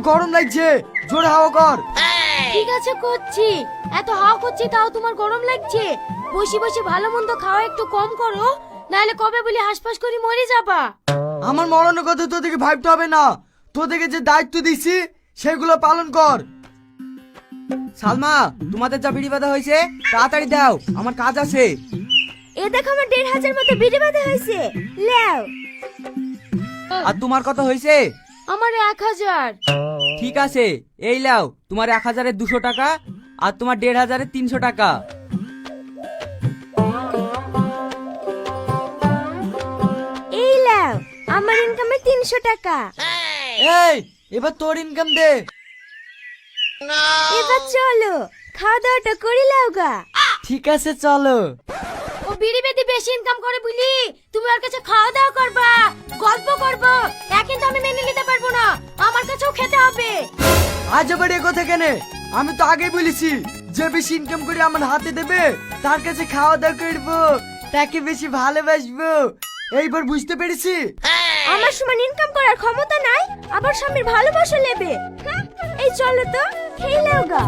গরম লাগছে, জোরে হাওয়া কর। ঠিক আছে করছি। এত হাওয়া করছি তাও তোমার গরম লাগছে? বসে বসে ভালো মন্দ খাওয়া একটু কম করো, নাহলে কবে বলি হাসপাস করে মরে যাবা। আমার মরণের কথা তোদেরকে ভাবতে হবে না, তোদেরকে যে দায়িত্ব দিছি সেগুলো পালন কর। সালমা, তোমাদের যা বিড়ি বাঁধা হয়েছে তাড়াতাড়ি দাও, আমার কাজ আছে। এ দেখো আমার 1,500 মতো বিড়ি বাঁধা হয়েছে, লেও। আর তোমার কত হয়েছে? আমার 1,000। ঠিক আছে, এই লাও তোমার 1,000-এর 200 টাকা, আর তোমার 1,500-এর 300 টাকা। এই লাও আমার ইনকামে 300 টাকা। এই, এবার তোর ইনকাম দে। এবার চলো খাওয়া দাওয়াটা করে লাও গা। ঠিক আছে চলো। ও বিড়ি বেদি বেশি ইনকাম করে বুঝলি তুমি ওর কাছে খাওয়া দাওয়া করবা, গল্প করবো, তা কিন্তু আমি মেনে নিতে পারবো না, আমার কাছেও খেতে হবে। আজ আবার এ কথা কেন? আমি তো আগে বলেছি যে বেশি ইনকাম করে আমার হাতে দেবে তার কাছে খাওয়া দাওয়া করবো, তাকে বেশি ভালোবাসবো। এইবার বুঝতে পেরেছি। আমার সমান ইনকাম করার ক্ষমতা নাই, আবার স্বামীর ভালোবাসা নেবে। এই চলো তো খেয়ে নাও গা।